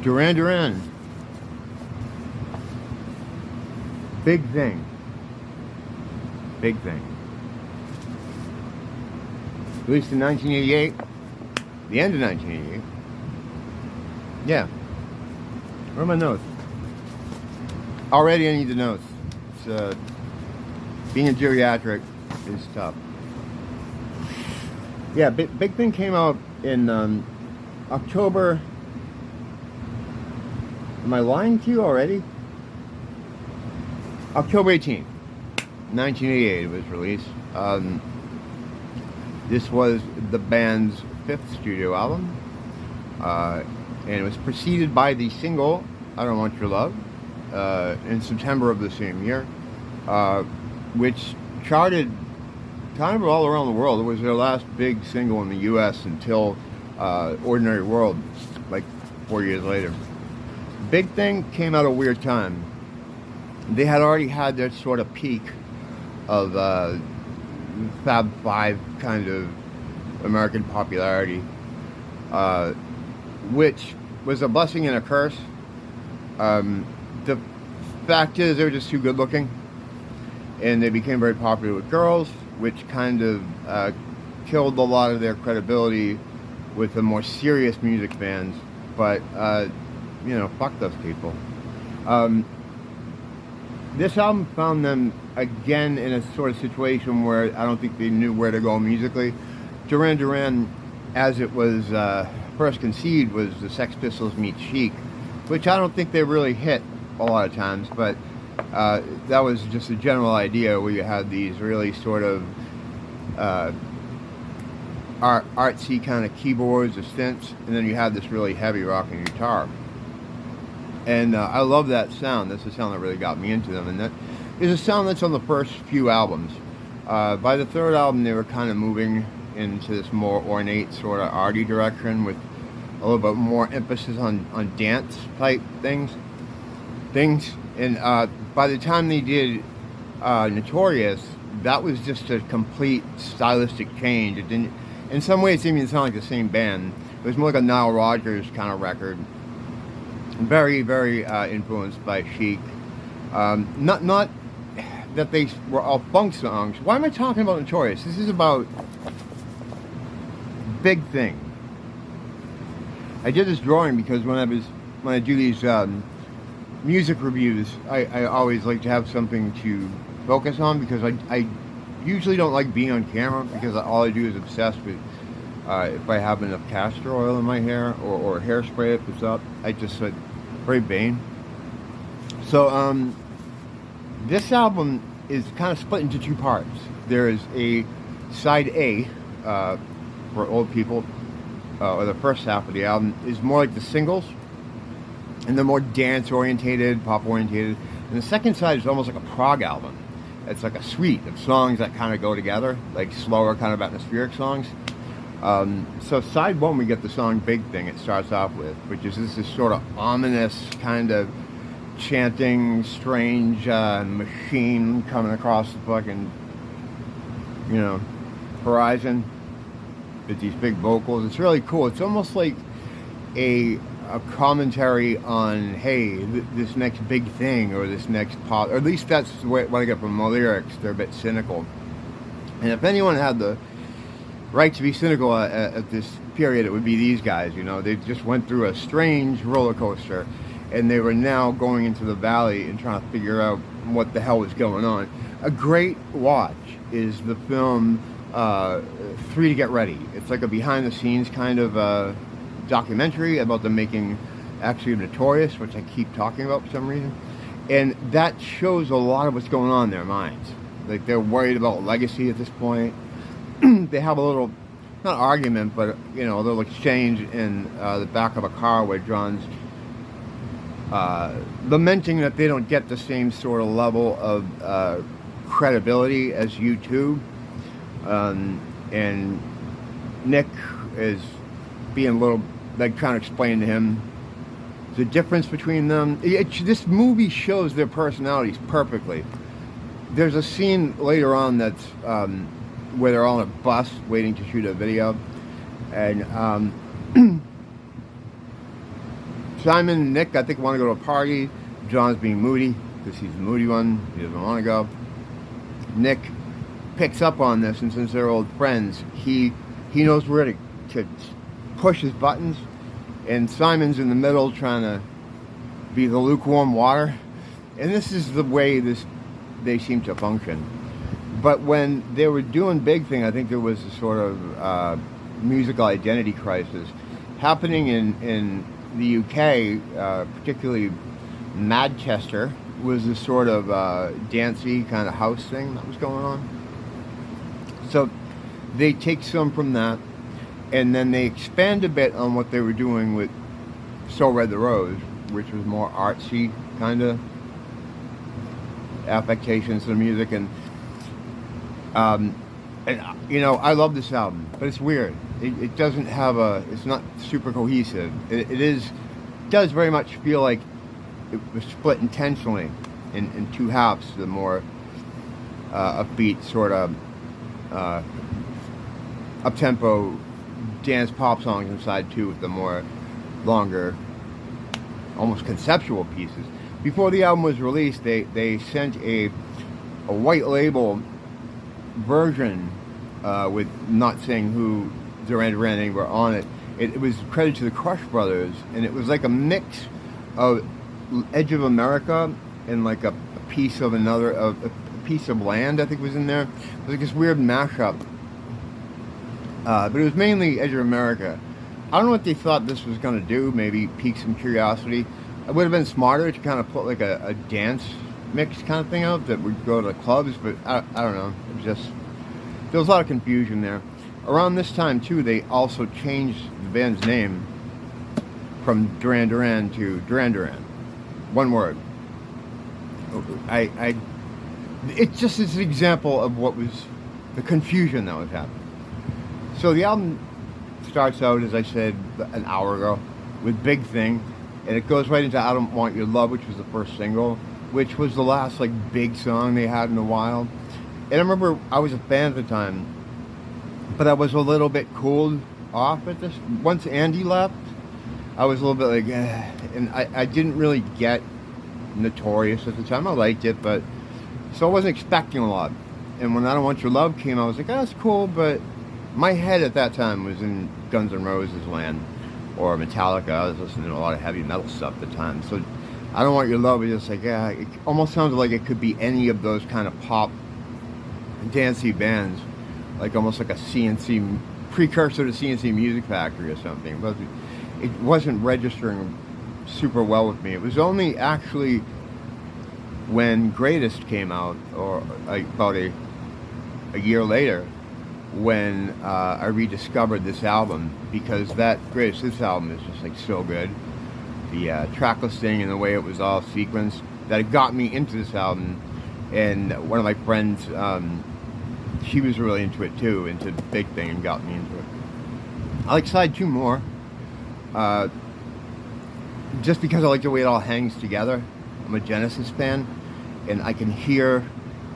Duran Duran. Big thing. Big thing. Released in 1988. The end of 1988. Yeah. Where are my notes? Already I need the notes. It's, being a geriatric is tough. Yeah, Big Thing came out in October. Am I lying to you already? October 18th, 1988 it was released. This was the band's 5th studio album. And it was preceded by the single, I Don't Want Your Love, in September of the same year, which charted kind of all around the world. It was their last big single in the US until Ordinary World, like 4 years later. Big Thing came out a weird time. They had already had their sort of peak of Fab Five kind of American popularity, which was a blessing and a curse. The fact is they were just too good looking, and they became very popular with girls, which kind of killed a lot of their credibility with the more serious music bands. But you know, fuck those people. This album found them again in a sort of situation where I don't think they knew where to go musically. Duran Duran, as it was first conceived, was the Sex Pistols meets Chic, which I don't think they really hit a lot of times, but that was just a general idea where you had these really sort of artsy kind of keyboards or synths, and then you had this really heavy rocking guitar. And I love that sound. That's the sound that really got me into them, and that is a sound that's on the first few albums. By the third album, they were kind of moving into this more ornate sort of arty direction with a little bit more emphasis on dance type things. And by the time they did Notorious, that was just a complete stylistic change. It didn't, in some ways, it didn't even sound like the same band. It was more like a Nile Rodgers kind of record. Very, very influenced by Chic. Not that they were all funk songs. Why am I talking about Notorious? This is about Big Thing. I did this drawing because when I do these music reviews, I always like to have something to focus on, because I usually don't like being on camera, because all I do is obsess with if I have enough castor oil in my hair or hairspray if it's up. I just very vain. So this album is kind of split into two parts. There is a side A for old people, or the first half of the album is more like the singles, and they're more dance orientated, pop orientated. And the second side is almost like a prog album. It's like a suite of songs that kind of go together, like slower kind of atmospheric songs. So side one, we get the song Big Thing it starts off with, which is this sort of ominous kind of chanting, strange machine coming across the fucking, you know, horizon with these big vocals. It's really cool. It's almost like a commentary on, hey, this next big thing, or this next pop, or at least that's what I get from the lyrics. They're a bit cynical. And if anyone had the right to be cynical at this period, it would be these guys. You know, they just went through a strange roller coaster, and they were now going into the valley and trying to figure out what the hell was going on. A great watch is the film 3 to Get Ready. It's like a behind-the-scenes kind of documentary about the making, actually, of Notorious, which I keep talking about for some reason. And that shows a lot of what's going on in their minds. Like, they're worried about legacy at this point. They have a little, not argument, but, you know, a little exchange in the back of a car where John's lamenting that they don't get the same sort of level of credibility as U2. And Nick is being a little, like, trying to explain to him the difference between them. This movie shows their personalities perfectly. There's a scene later on that's where they're all on a bus waiting to shoot a video, and Simon and Nick, I think, want to go to a party. John's being moody because he's the moody one. He doesn't want to go. Nick picks up on this, and since they're old friends, he knows where to push his buttons. And Simon's in the middle trying to be the lukewarm water. And this is the way they seem to function. But when they were doing Big Thing, I think there was a sort of musical identity crisis happening in the UK, particularly Manchester, was this sort of dancey kind of house thing that was going on. So they take some from that, and then they expand a bit on what they were doing with So Red the Rose, which was more artsy kind of affectations to the music. And you know, I love this album, but it's weird. It doesn't have it's not super cohesive. It does very much feel like it was split intentionally in two halves. The more upbeat sort of up-tempo dance pop songs inside two, with the more longer, almost conceptual pieces. Before the album was released, they sent a white label version with not saying who Duran Duran anywhere on it. It was credited to the Crush Brothers, and it was like a mix of Edge of America and like a piece of a piece of land, I think, was in there. It was like this weird mashup, but it was mainly Edge of America. I don't know what they thought this was going to do. Maybe pique some curiosity. It would have been smarter to kind of put like a dance mix kind of thing out that would go to the clubs, but I don't know. It was just, there was a lot of confusion there. Around this time too, they also changed the band's name from Duran Duran to Duran Duran. One word. It just is an example of what was the confusion that was happening. So the album starts out, as I said an hour ago, with Big Thing, and it goes right into I Don't Want Your Love, which was the first single, which was the last like big song they had in a while. And I remember I was a fan at the time, but I was a little bit cooled off at this. Once Andy left, I was a little bit like, and I didn't really get Notorious at the time. I liked it, but so I wasn't expecting a lot. And when I Don't Want Your Love came, I was like, oh, that's cool, but my head at that time was in Guns N' Roses land or Metallica. I was listening to a lot of heavy metal stuff at the time. So I Don't Want Your Love was just like, yeah, it almost sounded like it could be any of those kind of pop dancey bands, like almost like a CNC precursor to CNC Music Factory or something. But it wasn't registering super well with me. It was only actually when Greatest came out, or about a year later, when I rediscovered this album, because this album is just like so good. The track listing and the way it was all sequenced, that it got me into this album. And one of my friends, she was really into it too, into Big Thing, and got me into it. I like side 2 more, just because I like the way it all hangs together. I'm a Genesis fan, and I can hear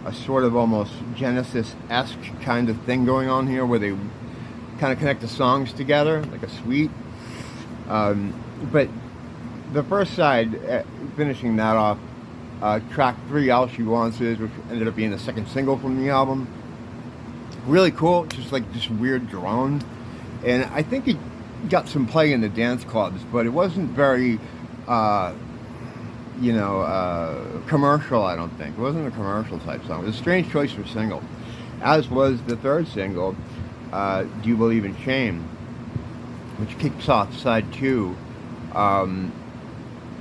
a sort of almost Genesis-esque kind of thing going on here, where they kind of connect the songs together, like a suite. But the first side, finishing that off, track 3, All She Wants Is, which ended up being the second single from the album. Really cool, just like this weird drone. And I think it got some play in the dance clubs, but it wasn't very, commercial, I don't think. It wasn't a commercial type song. It was a strange choice for single, as was the third single, Do You Believe in Shame, which kicks off side 2. And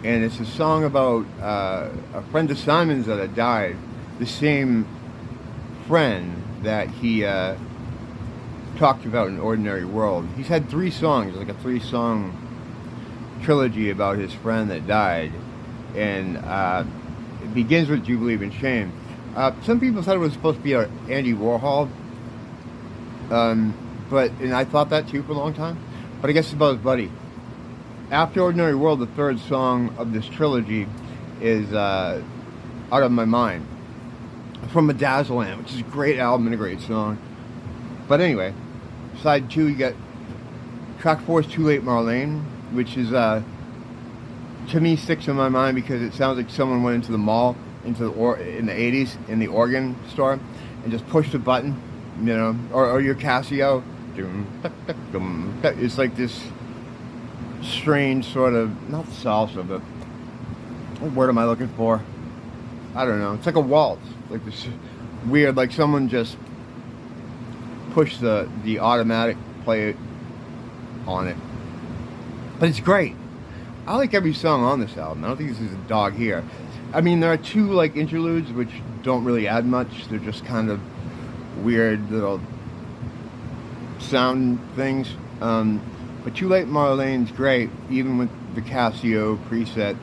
it's a song about a friend of Simon's that had died, the same friend that he talked about in Ordinary World. He's had 3 songs, like a 3-song trilogy about his friend that died, and it begins with Do You Believe in Shame. Some people thought it was supposed to be Andy Warhol, and I thought that too for a long time, but I guess it's about his buddy. After Ordinary World, the third song of this trilogy is Out of My Mind, from Medazzaland, which is a great album and a great song. But anyway, side 2, you get track 4 is Too Late Marlene, which is to me sticks in my mind because it sounds like someone went into the mall in the 80s in the organ store and just pushed a button, you know, or your Casio. It's like this strange sort of, not salsa, but what word am I looking for? I don't know. It's like a waltz, like this weird, like someone just pushed the automatic play on it. But it's great. I like every song on this album. I don't think this is a dog here. I mean, there are two like interludes which don't really add much. They're just kind of weird little sound things. But Too Late Marlene's great, even with the Casio preset.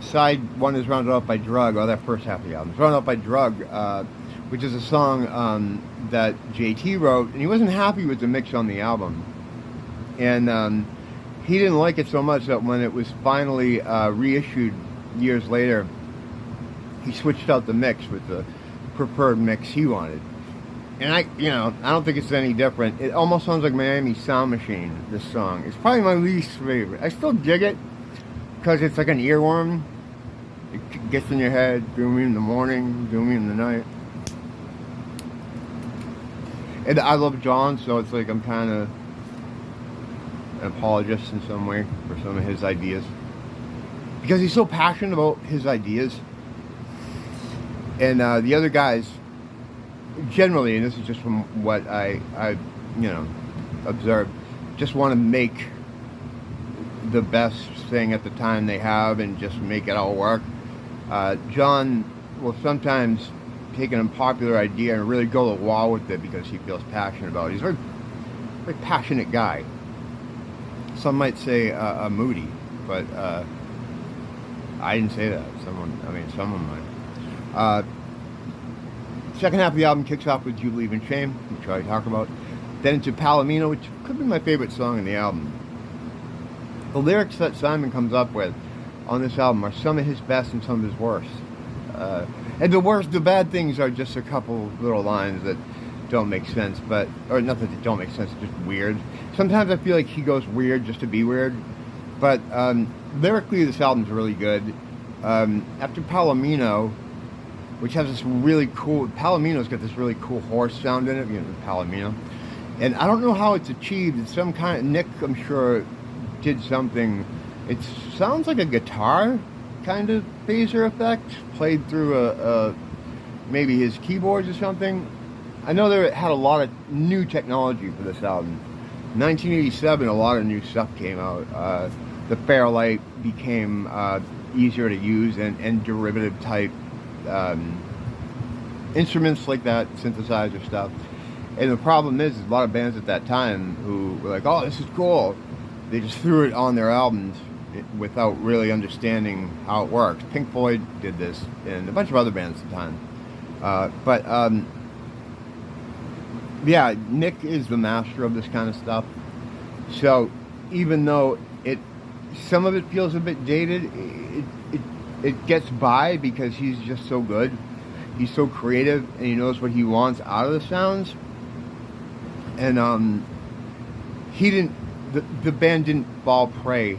Side one is rounded off by Drug, or that first half of the album. It's rounded off by Drug, which is a song that JT wrote, and he wasn't happy with the mix on the album. And he didn't like it so much that when it was finally reissued years later, he switched out the mix with the preferred mix he wanted. And I don't think it's any different. It almost sounds like Miami Sound Machine, this song. It's probably my least favorite. I still dig it because it's like an earworm. It gets in your head, do me in the morning, do me in the night. And I love John, so it's like I'm kind of an apologist in some way for some of his ideas. Because he's so passionate about his ideas. And the other guys, generally, and this is just from what I observed, just want to make the best thing at the time they have and just make it all work. John will sometimes take an unpopular idea and really go to the wall with it because he feels passionate about it. He's a very, very passionate guy. Some might say moody, but I didn't say that. Someone might. Second half of the album kicks off with You Believe in Shame, which I already talked about. Then into Palomino, which could be my favorite song in the album. The lyrics that Simon comes up with on this album are some of his best and some of his worst. And the bad things are just a couple little lines that don't make sense, or not that they don't make sense, just weird. Sometimes I feel like he goes weird just to be weird, but lyrically this album's really good. After Palomino, which has this really cool, Palomino's got this really cool horse sound in it, Palomino. And I don't know how it's achieved. It's some kind of, Nick, I'm sure, did something. It sounds like a guitar kind of phaser effect played through maybe his keyboards or something. I know they had a lot of new technology for this album. In 1987, a lot of new stuff came out. The Fairlight became easier to use, and derivative type instruments like that, synthesizer stuff. And the problem is a lot of bands at that time who were like, oh, this is cool. They just threw it on their albums without really understanding how it works. Pink Floyd did this, and a bunch of other bands at the time. Yeah, Nick is the master of this kind of stuff. So even though some of it feels a bit dated, it gets by because he's just so good. He's so creative, and he knows what he wants out of the sounds. And the band didn't fall prey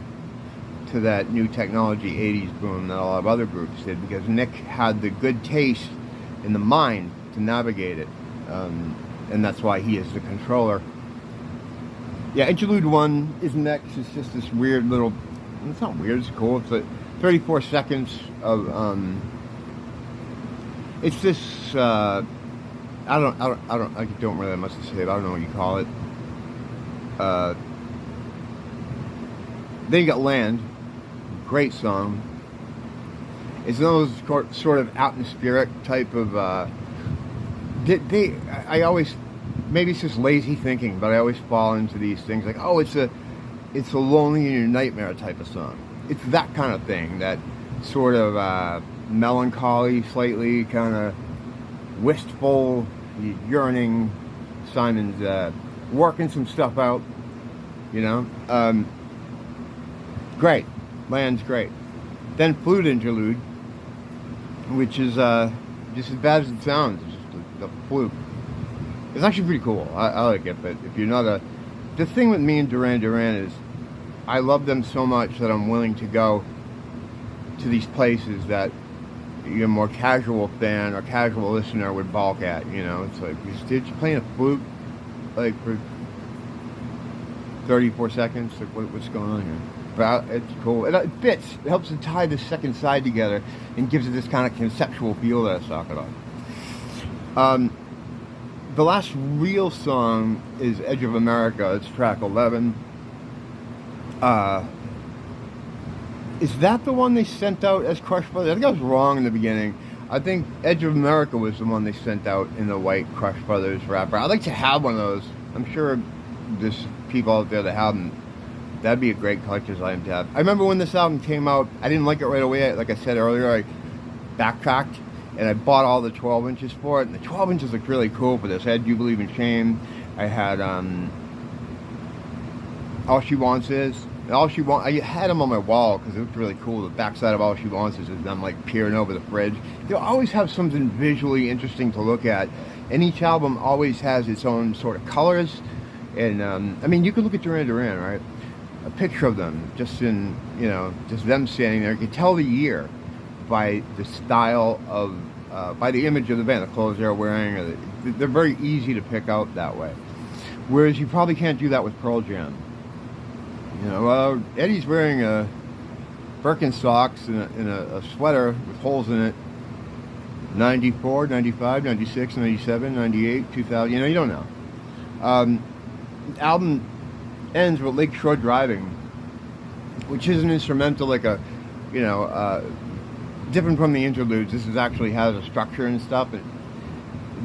to that new technology 80s boom that a lot of other groups did, because Nick had the good taste in the mind to navigate it. And that's why he is the controller. Yeah, Interlude 1 is next. It's just this weird little, it's not weird, it's cool. It's like 34 seconds of, it's this, I don't really have much to say. I don't know what you call it. Then you got Land, great song. It's one of those sort of atmospheric type of, I always, maybe it's just lazy thinking, but I always fall into these things like, oh, it's a Lonely in Your Nightmare type of song. It's that kind of thing, that sort of melancholy, slightly kind of wistful, yearning. Simon's working some stuff out, great. Land's great. Then Flute Interlude, which is just as bad as it sounds. It's just the flute. It's actually pretty cool. I like it, but if you're not the thing with me and Duran is, I love them so much that I'm willing to go to these places that your more casual fan or casual listener would balk at. You know, it's like, you're playing a flute like for 34 seconds. Like, what's going on here? But it's cool. It fits. It helps to tie the second side together and gives it this kind of conceptual feel that I was talking about. The last real song is Edge of America. It's track 11. Is that the one they sent out as Crush Brothers? I think I was wrong in the beginning. I think Edge of America was the one they sent out in the white Crush Brothers wrapper. I'd like to have one of those. I'm sure there's people out there that haven't. That'd be a great collector's item to have. I remember when this album came out, I didn't like it right away. Like I said earlier, I backtracked and I bought all the 12 inches for it. And the 12 inches looked really cool for this. I had You Believe in Shame. I had All She Wants Is. I had them on my wall because it looked really cool. The backside of All She Wants Is them like peering over the fridge. They'll always have something visually interesting to look at. And each album always has its own sort of colors. And I mean, you can look at Duran Duran, right? A picture of them, just in, you know, just them standing there. You can tell the year by the style of, by the image of the band, the clothes they're wearing. They're very easy to pick out that way. Whereas you probably can't do that with Pearl Jam. You know, Eddie's wearing a Birkenstocks and a sweater with holes in it. 94, 95, 96, 97, 98, 2000. You know, you don't know. The album ends with Lakeshore Driving, which is an instrumental, like a, you know, different from the interludes. This is actually has a structure and stuff.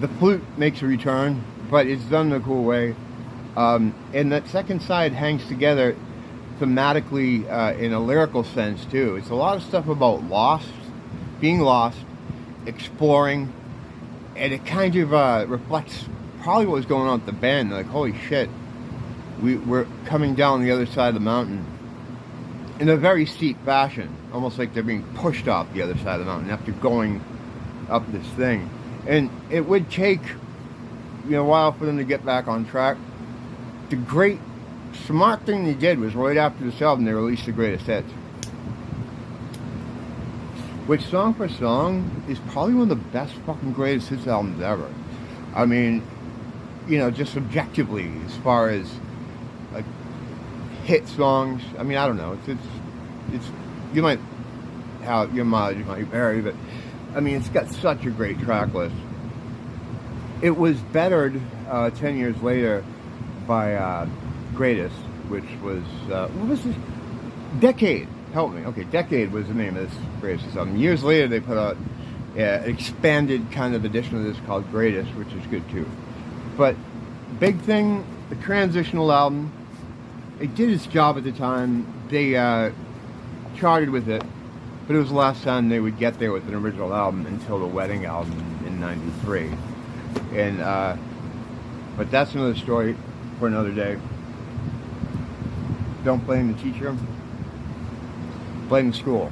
The flute makes a return, but it's done in a cool way. And that second side hangs together thematically in a lyrical sense too. It's a lot of stuff about being lost, exploring, and it kind of reflects probably what was going on with the band. Like, holy shit, we're coming down the other side of the mountain in a very steep fashion, almost like they're being pushed off the other side of the mountain after going up this thing. And it would take, you know, a while for them to get back on track. The great smart thing they did was right after this album they released the greatest hits, which song for song is probably one of the best fucking greatest hits albums ever. I mean, you know, just subjectively, as far as like hit songs. I mean, I don't know. It's you might have your mileage might vary, but I mean, it's got such a great track list. It was bettered 10 years later by Greatest, which was what was this? Decade. Help me. Okay, Decade was the name of this Greatest album. Years later, they put out an expanded kind of edition of this called Greatest, which is good too. But big thing, the transitional album. It did its job at the time. They charted with it, but it was the last time they would get there with an original album until the Wedding album in '93. And but that's another story for another day. Don't blame the teacher, blame the school.